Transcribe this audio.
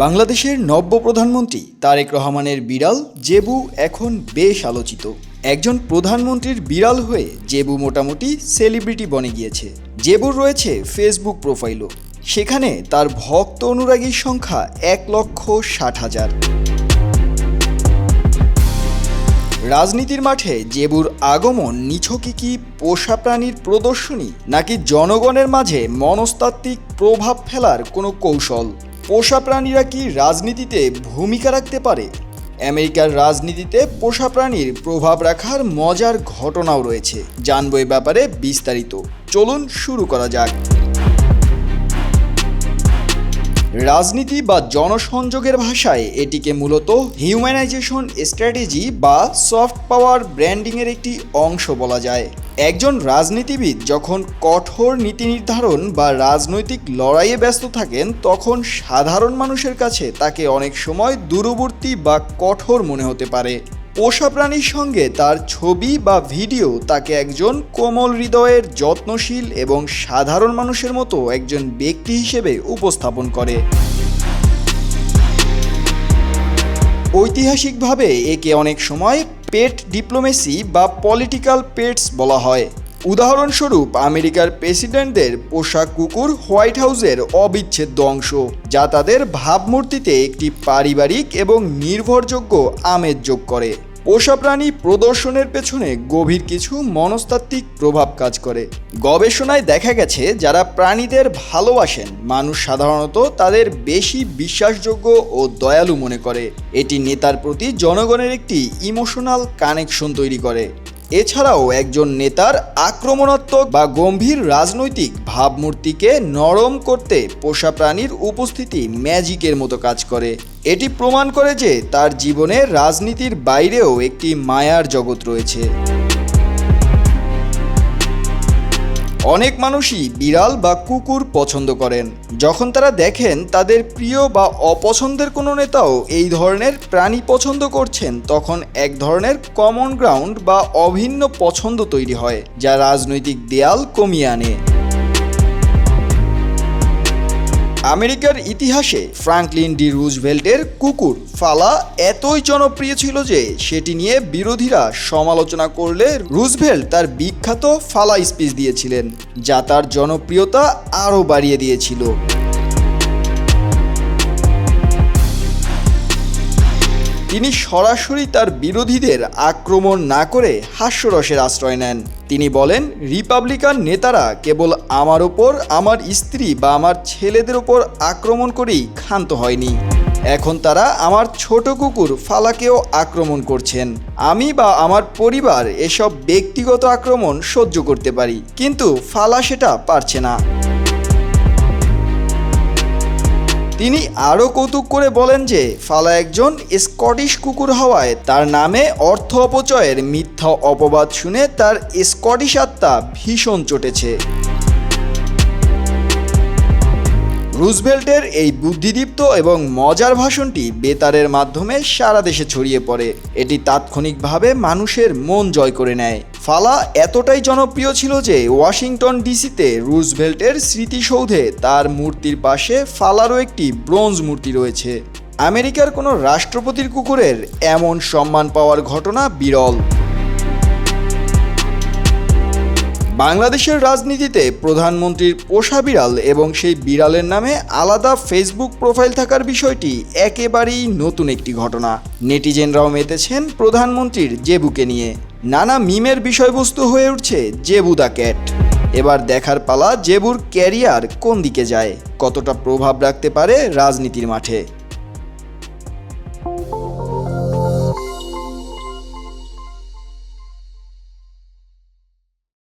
বাংলাদেশের নব্য প্রধানমন্ত্রী তারেক রহমানের বিড়াল জেবু এখন বেশ আলোচিত। একজন প্রধানমন্ত্রীর বিড়াল হয়ে জেবু মোটামুটি সেলিব্রিটি বনে গিয়েছে। জেবুর রয়েছে ফেসবুক প্রোফাইলও, সেখানে তার ভক্ত অনুরাগীর সংখ্যা 1,60,000। রাজনীতির মাঠে জেবুর আগমন নিছকই কি পোষা প্রাণীর প্রদর্শনী, নাকি জনগণের মাঝে মনস্তাত্ত্বিক প্রভাব ফেলার কোনো কৌশল? পোষা প্রাণীরা কি রাজনীতিতে ভূমিকা রাখতে পারে? আমেরিকার রাজনীতিতে পোষা প্রাণীর প্রভাব রাখার মজার ঘটনাও রয়েছে। জানবো এ ব্যাপারে বিস্তারিত। চলুন শুরু করা যাক। রাজনীতি বা জনসংযোগের ভাষায় এটিকে মূলত হিউম্যানাইজেশন স্ট্র্যাটেজি বা সফট পাওয়ার ব্র্যান্ডিংয়ের একটি অংশ বলা যায়। একজন রাজনীতিবিদ যখন কঠোর নীতি নির্ধারণ বা রাজনৈতিক লড়াইয়ে ব্যস্ত থাকেন, তখন সাধারণ মানুষের কাছে তাকে অনেক সময় দূরবর্তী বা কঠোর মনে হতে পারে। পোষা প্রাণীর সঙ্গে তার ছবি বা ভিডিও তাকে একজন কোমল হৃদয়ের, যত্নশীল এবং সাধারণ মানুষের মতো একজন ব্যক্তি হিসেবে উপস্থাপন করে। ঐতিহাসিকভাবে একে অনেক সময় পেট ডিপ্লোমেসি বা পলিটিক্যাল পেটস বলা হয়। উদাহরণস্বরূপ, আমেরিকার প্রেসিডেন্টদের পোষা কুকুর হোয়াইট হাউসের অবিচ্ছেদ্য অংশ, যা তাদের ভাবমূর্তিতে একটি পারিবারিক এবং নির্ভরযোগ্য আমেজ যোগ করে। পোষা প্রাণী প্রদর্শনের পেছনে গভীর কিছু মনস্তাত্ত্বিক প্রভাব কাজ করে। গবেষণায় দেখা গেছে, যারা প্রাণীদের ভালোবাসেন মানুষ সাধারণত তাদের বেশি বিশ্বাসযোগ্য ও দয়ালু মনে করে। এটি নেতার প্রতি জনগণের একটি ইমোশনাল কানেকশন তৈরি করে। এছাড়াও একজন নেতার আক্রমণাত্মক বা গম্ভীর রাজনৈতিক ভাবমূর্তিকে নরম করতে পোষা প্রাণীর উপস্থিতি ম্যাজিকের মতো কাজ করে। এটি প্রমাণ করে যে তার জীবনে রাজনীতির বাইরেও একটি মায়ার জগৎ রয়েছে। অনেক মানুষই বিড়াল বা কুকুর পছন্দ করেন। যখন তারা দেখেন তাদের প্রিয় বা অপছন্দের কোনো নেতাও এই ধরনের প্রাণী পছন্দ করছেন, তখন এক ধরনের কমন গ্রাউন্ড বা অভিন্ন পছন্দ তৈরি হয়, যা রাজনৈতিক দেয়াল কমিয়ে আনে। আমেরিকার ইতিহাসে ফ্রাঙ্কলিন ডি রুজভেল্টের কুকুর ফালা এতই জনপ্রিয় ছিল যে সেটি নিয়ে বিরোধীরা সমালোচনা করলে রুজভেল্ট তার বিখ্যাত ফালা স্পিচ দিয়েছিলেন, যা তার জনপ্রিয়তা আরও বাড়িয়ে দিয়েছিল। তিনি সরাসরি তার বিরোধীদের আক্রমণ না করে হাস্যরসের আশ্রয় নেন। তিনি বলেন, রিপাবলিকান নেতারা কেবল আমার ওপর, আমার স্ত্রী বা আমার ছেলেদের ওপর আক্রমণ করেই ক্ষান্ত হয়নি, এখন তারা আমার ছোট কুকুর ফালাকেও আক্রমণ করছেন। আমি বা আমার পরিবার এসব ব্যক্তিগত আক্রমণ সহ্য করতে পারি, কিন্তু ফালা সেটা পারছে না। তিনি আরও কৌতুক করে বলেন যে ফালা একজন স্কটিশ কুকুর হওয়ায় তার নামে অর্থ অপচয়ের মিথ্যা অপবাদ শুনে তার স্কটিশ আত্মা ভীষণ চটেছে। রুজভেল্টের এই বুদ্ধিদীপ্ত এবং মজার ভাষণটি বেতারের মাধ্যমে সারা দেশে ছড়িয়ে পড়ে। এটি তাৎক্ষণিকভাবে মানুষের মন জয় করে নেয়। ফালা এতটাই জনপ্রিয় ছিল যে ওয়াশিংটন ডিসিতে রুজভেল্টের স্মৃতিসৌধে তার মূর্তির পাশে ফালারও একটি ব্রোঞ্জ মূর্তি রয়েছে। আমেরিকার কোনো রাষ্ট্রপতির কুকুরের এমন সম্মান পাওয়ার ঘটনা বিরল। বাংলাদেশের রাজনীতিতে প্রধানমন্ত্রীর পোষা বিড়াল এবং সেই বিড়ালের নামে আলাদা ফেসবুক প্রোফাইল থাকার বিষয়টি একেবারেই নতুন একটি ঘটনা। নেটিজেনরাও মেতেছেন প্রধানমন্ত্রীর জেবুকে নিয়ে। নানা মিমের বিষয়বস্তু হয়ে উঠছে জেবু দ্য ক্যাট। এবার দেখার পালা জেবুর ক্যারিয়ার কোন দিকে যায়, কতটা প্রভাব রাখতে পারে রাজনীতির মাঠে।